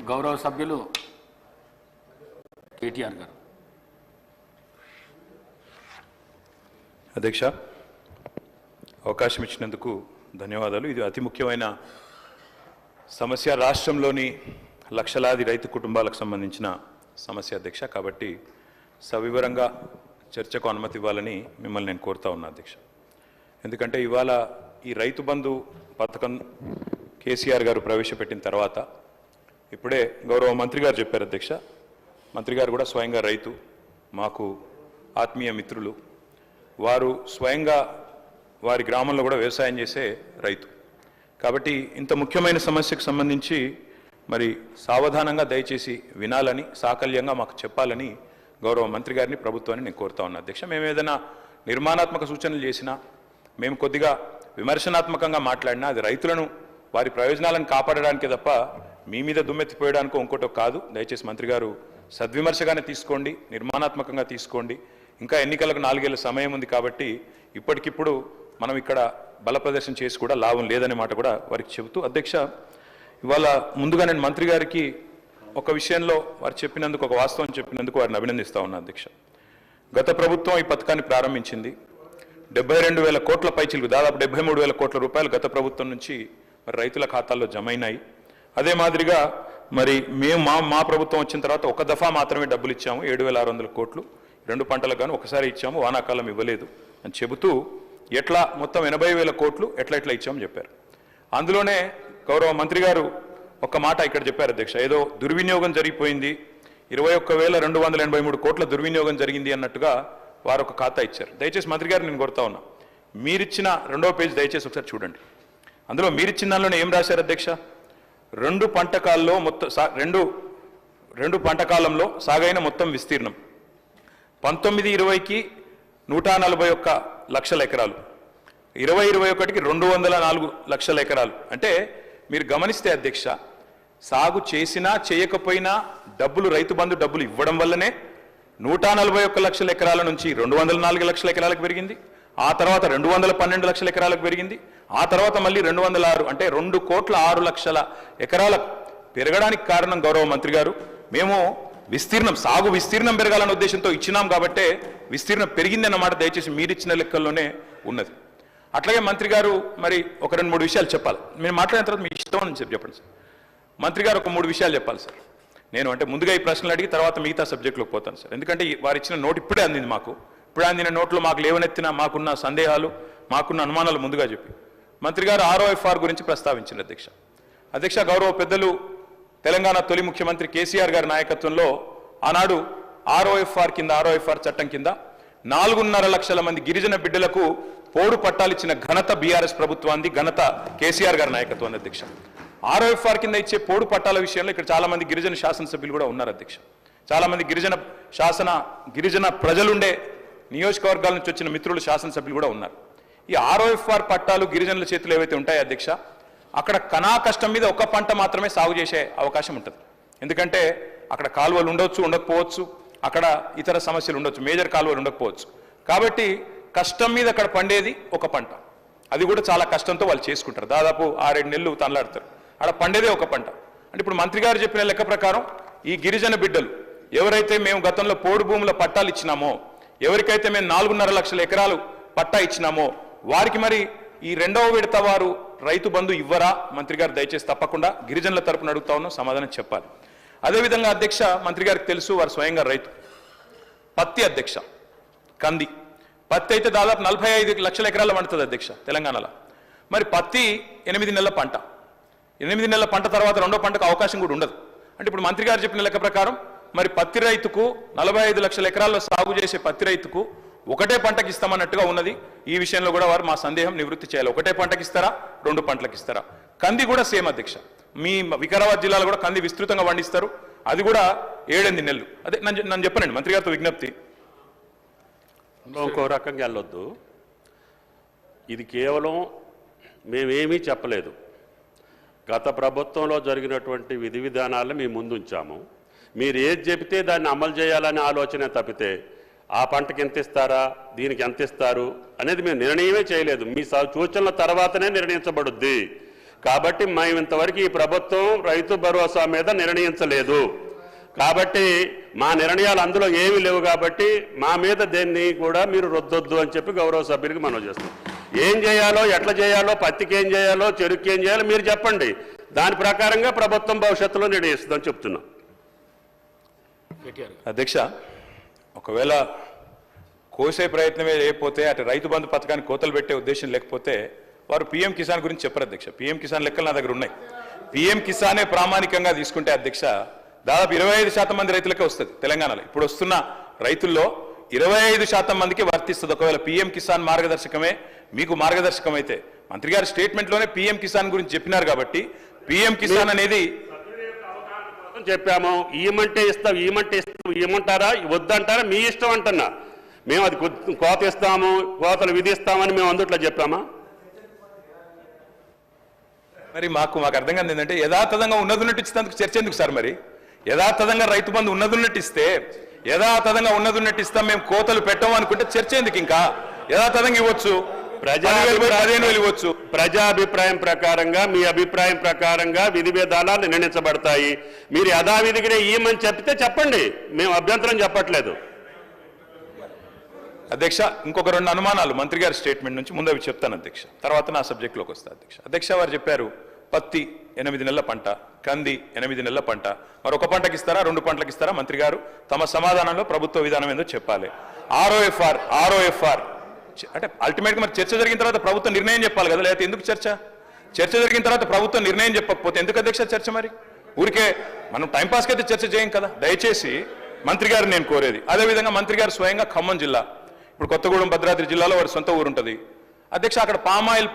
గౌరవ సభ్యులు కేటీఆర్ గారు. అధ్యక్ష, అవకాశం ఇచ్చినందుకు ధన్యవాదాలు. ఇది అతి ముఖ్యమైన సమస్య, రాష్ట్రంలోని లక్షలాది రైతు కుటుంబాలకు సంబంధించిన సమస్య అధ్యక్ష. కాబట్టి సవివరంగా చర్చకు అనుమతి ఇవ్వాలని మిమ్మల్ని నేను కోరుతా ఉన్నా అధ్యక్ష. ఎందుకంటే ఇవాళ ఈ రైతు బంధు పథకం కేసీఆర్ గారు ప్రవేశపెట్టిన తర్వాత ఇప్పుడే గౌరవ మంత్రి గారు చెప్పారు అధ్యక్ష. మంత్రి గారు కూడా స్వయంగా రైతు, మాకు ఆత్మీయ మిత్రులు. వారు స్వయంగా వారి గ్రామంలో కూడా వ్యవసాయం చేసే రైతు. కాబట్టి ఇంత ముఖ్యమైన సమస్యకు సంబంధించి మరి సావధానంగా దయచేసి వినాలని, సాకల్యంగా మాకు చెప్పాలని గౌరవ మంత్రి గారిని, ప్రభుత్వాన్ని నేను కోరుతా ఉన్నా అధ్యక్ష. మేము ఏదైనా నిర్మాణాత్మక సూచనలు చేసినా, మేము కొద్దిగా విమర్శనాత్మకంగా మాట్లాడినా అది రైతులను వారి ప్రయోజనాలను కాపాడడానికే తప్ప మీ మీద దుమ్మెత్తిపోయడానికో ఇంకోటో కాదు. దయచేసి మంత్రి గారు సద్విమర్శగానే తీసుకోండి, నిర్మాణాత్మకంగా తీసుకోండి. ఇంకా ఎన్నికలకు 4 ఏళ్ల సమయం ఉంది కాబట్టి ఇప్పటికిప్పుడు మనం ఇక్కడ బల ప్రదర్శన చేసి కూడా లాభం లేదనే మాట కూడా వారికి చెబుతూ అధ్యక్ష, ఇవాళ ముందుగా నేను మంత్రి గారికి ఒక విషయంలో వారు చెప్పినందుకు, ఒక వాస్తవం చెప్పినందుకు వారిని అభినందిస్తా ఉన్నా అధ్యక్ష. గత ప్రభుత్వం ఈ పథకాన్ని ప్రారంభించింది. 72,000 కోట్ల పైచిలకు, దాదాపు 73,000 కోట్ల రూపాయలు గత ప్రభుత్వం నుంచి మరి రైతుల ఖాతాల్లో జమ అయినాయి. అదే మాదిరిగా మరి మేము మా ప్రభుత్వం వచ్చిన తర్వాత ఒక దఫా మాత్రమే డబ్బులు ఇచ్చాము, 7,600 కోట్లు 2 పంటలకు గాను ఒకసారి ఇచ్చాము, వానాకాలం ఇవ్వలేదు అని చెబుతూ ఎట్లా మొత్తం 80,000 కోట్లు ఎట్లా ఇచ్చామని చెప్పారు. అందులోనే గౌరవ మంత్రి గారు ఒక మాట ఇక్కడ చెప్పారు అధ్యక్ష, ఏదో దుర్వినియోగం జరిగిపోయింది, 21,283 కోట్ల దుర్వినియోగం జరిగింది అన్నట్టుగా వారు ఒక ఖాతా ఇచ్చారు. దయచేసి మంత్రి గారు నేను కోరుతా ఉన్నా, మీరిచ్చిన 2వ పేజీ దయచేసి ఒకసారి చూడండి. అందులో మీరిచ్చిన దానిలోనే ఏం రాశారు అధ్యక్ష? 2 పంటకాల్లో మొత్తం రెండు పంటకాలంలో సాగైన మొత్తం విస్తీర్ణం 19-20కి 141 లక్షల ఎకరాలు, 20-21కి 204 లక్షల ఎకరాలు. అంటే మీరు గమనిస్తే అధ్యక్ష, సాగు చేసినా చేయకపోయినా డబ్బులు, రైతు బంధు డబ్బులు ఇవ్వడం వల్లనే 141 లక్షల ఎకరాల నుంచి 204 లక్షల ఎకరాలకు పెరిగింది. ఆ తర్వాత 212 లక్షల ఎకరాలకు పెరిగింది. ఆ తర్వాత మళ్ళీ 206, అంటే 2,06,00,000 ఎకరాలకు పెరగడానికి కారణం గౌరవ మంత్రి గారు. మేము సాగు విస్తీర్ణం పెరగాలన్న ఉద్దేశంతో ఇచ్చినాం కాబట్టే విస్తీర్ణం పెరిగింది అన్నమాట దయచేసి మీరిచ్చిన లెక్కల్లోనే ఉన్నది. అట్లాగే మంత్రి గారు మరి ఒక 2-3 విషయాలు చెప్పాలి. మేము మాట్లాడిన తర్వాత మీ ఇష్టం అని చెప్పండి సార్. మంత్రి గారు ఒక 3 విషయాలు చెప్పాలి సార్. నేను అంటే ముందుగా ఈ ప్రశ్నలు అడిగి తర్వాత మిగతా సబ్జెక్టులోకి పోతాను సార్. ఎందుకంటే వారు ఇచ్చిన నోట్ ఇప్పుడే అందింది మాకు. ఇప్పుడే అందిన నోట్లో మాకు లేవనెత్తిన మాకున్న సందేహాలు, మాకున్న అనుమానాలు ముందుగా చెప్పి మంత్రి గారు ROFR గురించి ప్రస్తావించింది అధ్యక్ష. గౌరవ పెద్దలు తెలంగాణ తొలి ముఖ్యమంత్రి కేసీఆర్ గారి నాయకత్వంలో ఆనాడు ROFR చట్టం కింద 4.5 లక్షల మంది గిరిజన బిడ్డలకు పోడు పట్టాలిచ్చిన ఘనత బీఆర్ఎస్ ప్రభుత్వాన్ని, ఘనత కేసీఆర్ గారి నాయకత్వాన్ని అధ్యక్ష. ROFR కింద ఇచ్చే పోడు పట్టాల విషయంలో ఇక్కడ చాలా మంది గిరిజన శాసనసభ్యులు కూడా ఉన్నారు అధ్యక్ష. చాలా మంది గిరిజన ప్రజలుండే నియోజకవర్గాల నుంచి వచ్చిన మిత్రులు, శాసనసభ్యులు కూడా ఉన్నారు. ఈ ROFR పట్టాలు గిరిజనుల చేతులు ఏవైతే ఉంటాయో అధ్యక్ష, అక్కడ కనా కష్టం మీద ఒక పంట మాత్రమే సాగు చేసే అవకాశం ఉంటుంది. ఎందుకంటే అక్కడ కాలువలు ఉండొచ్చు, ఉండకపోవచ్చు, అక్కడ ఇతర సమస్యలు ఉండొచ్చు, మేజర్ కాలువలు ఉండకపోవచ్చు. కాబట్టి కష్టం మీద అక్కడ పండేది ఒక పంట, అది కూడా చాలా కష్టంతో వాళ్ళు చేసుకుంటారు. దాదాపు 6-7 నెలలు తనలాడతారు, అక్కడ పండేదే ఒక పంట. అంటే ఇప్పుడు మంత్రి గారు చెప్పిన లెక్క ప్రకారం ఈ గిరిజన బిడ్డలు ఎవరైతే మేము గతంలో పోడు భూముల పట్టాలు ఇచ్చినామో, ఎవరికైతే మేము 4.5 లక్షల ఎకరాలు పట్టా ఇచ్చినామో వారికి మరి ఈ 2వ విడత వారు రైతు బంధు ఇవ్వరా? మంత్రి గారు దయచేసి తప్పకుండా గిరిజనుల తరపున అడుగుతా ఉన్నాం, సమాధానం చెప్పాలి. అదేవిధంగా అధ్యక్ష, మంత్రి గారికి తెలుసు వారు స్వయంగా రైతు. పత్తి అధ్యక్ష, కంది పత్తి అయితే దాదాపు 45 లక్షల ఎకరాల పండుతుంది అధ్యక్ష తెలంగాణలో. మరి పత్తి 8 నెలల పంట, 8 నెలల పంట తర్వాత 2వ పంటకు అవకాశం కూడా ఉండదు. అంటే ఇప్పుడు మంత్రి గారు చెప్పిన లెక్క ప్రకారం మరి పత్తి రైతుకు 45 లక్షల ఎకరాల్లో సాగు చేసే పత్తి రైతుకు ఒకటే పంటకి ఇస్తామన్నట్టుగా ఉన్నది. ఈ విషయంలో కూడా వారు మా సందేహం నివృత్తి చేయాలి. ఒకటే పంటకి ఇస్తారా, 2 పంటలకు ఇస్తారా? కంది కూడా సేమ్ అధ్యక్ష, మీ వికారాబాద్ జిల్లాలో కూడా కంది విస్తృతంగా పండిస్తారు, అది కూడా 7-8 నెలలు. అదే నన్ను చెప్పనండి మంత్రి గారితో విజ్ఞప్తి. ఇంకో రకంగా వెళ్ళొద్దు, ఇది కేవలం మేమేమీ చెప్పలేదు. గత ప్రభుత్వంలో జరిగినటువంటి విధి విధానాలను మేము ముందుంచాము. మీరు ఏది చెబితే దాన్ని అమలు చేయాలనే ఆలోచన తప్పితే ఆ పంటకి ఎంత ఇస్తారా, దీనికి ఎంత ఇస్తారు అనేది మేము నిర్ణయమే చేయలేదు. మీ సూచనల తర్వాతనే నిర్ణయించబడుద్ది. కాబట్టి మేము ఇంతవరకు ఈ ప్రభుత్వం రైతు భరోసా మీద నిర్ణయించలేదు. కాబట్టి మా నిర్ణయాలు అందులో ఏమీ లేవు కాబట్టి మా మీద దేన్ని కూడా మీరు రుద్దొద్దు అని చెప్పి గౌరవ సభ్యులకి మనం చేస్తాం. ఏం చేయాలో, ఎట్లా చేయాలో, పత్తికి ఏం చేయాలో, చెరుకు ఏం చేయాలో మీరు చెప్పండి. దాని ప్రకారంగా ప్రభుత్వం భవిష్యత్తులో నిర్ణయిస్తుందని చెప్తున్నాం. అధ్యక్ష, ఒకవేళ కోసే ప్రయత్నమే లేకపోతే అటు రైతు బంధు పథకానికి కోతలు పెట్టే ఉద్దేశం లేకపోతే వారు పీఎం కిసాన్ గురించి చెప్పరు అధ్యక్ష. పీఎం కిసాన్ లెక్కలు నా దగ్గర ఉన్నాయి. పీఎం కిసానే ప్రామాణికంగా తీసుకుంటే అధ్యక్ష దాదాపు 25% మంది రైతులకే వస్తుంది తెలంగాణలో. ఇప్పుడు వస్తున్న రైతుల్లో 25% మందికి వర్తిస్తుంది ఒకవేళ పీఎం కిసాన్ మార్గదర్శకమే మీకు మార్గదర్శకం అయితే. మంత్రి గారి స్టేట్మెంట్లోనే పీఎం కిసాన్ గురించి చెప్పినారు కాబట్టి పీఎం కిసాన్ అనేది చెప్పాము. ఇవ్వమంటే ఇస్తాం, ఇవ్వమంటారా, వద్దంటారా మీ ఇష్టం అంటున్నా. మేము అది కోత ఇస్తాము, కోతలు విధిస్తామని మేము అందుట్లో చెప్పామా? మరి మాకు అర్థం కాదు ఏంటంటే యథాతథంగా ఉన్నదున్నట్టు ఇచ్చినందుకు చర్చ ఎందుకు సార్? మరి యథాతథంగా రైతు బంధు ఉన్నదున్నట్టు ఇస్తే యథాతథంగా ఉన్నదున్నట్టు ఇస్తాం, మేము కోతలు పెట్టాము అనుకుంటే చర్చ ఎందుకు? ఇంకా యథాతథంగా ఇవ్వచ్చు, ఇవ్వచ్చు. ప్రజాభిప్రాయం ప్రకారంగా, మీ అభిప్రాయం ప్రకారంగా విధి విధానాలు నిర్ణయించబడతాయి. మీరు యథావిధిగానే ఇవ్వమని చెప్తే చెప్పండి, మేము అభ్యంతరం చెప్పట్లేదు. అధ్యక్ష, ఇంకొక 2 అనుమానాలు మంత్రి గారి స్టేట్మెంట్ నుంచి ముందు అవి చెప్తాను అధ్యక్ష, తర్వాత నా సబ్జెక్టులోకి వస్తా అధ్యక్ష. అధ్యక్ష, వారు చెప్పారు పత్తి 8 నెలల పంట, కంది 8 నెలల పంట, మరి ఒక పంటకి ఇస్తారా 2 పంటలకు ఇస్తారా? మంత్రి గారు తమ సమాధానంలో ప్రభుత్వ విధానం ఏందో చెప్పాలి. ఆర్ఓఎఫ్ఆర్ అంటే అల్టిమేట్గా మరి చర్చ జరిగిన తర్వాత ప్రభుత్వం నిర్ణయం చెప్పాలి కదా, లేకపోతే ఎందుకు చర్చ? చర్చ జరిగిన తర్వాత ప్రభుత్వం నిర్ణయం చెప్పకపోతే ఎందుకు అధ్యక్ష చర్చ? మరి ఊరికే మనం టైంపాస్కి అయితే చర్చ చేయం కదా. దయచేసి మంత్రి గారు నేను కోరేది, అదేవిధంగా మంత్రి గారు స్వయంగా ఖమ్మం జిల్లా, ఇప్పుడు కొత్తగూడెం భద్రాద్రి జిల్లాలో వారి సొంత ఊరు ఉంటుంది అధ్యక్ష. అక్కడ పామాయిల్ పంట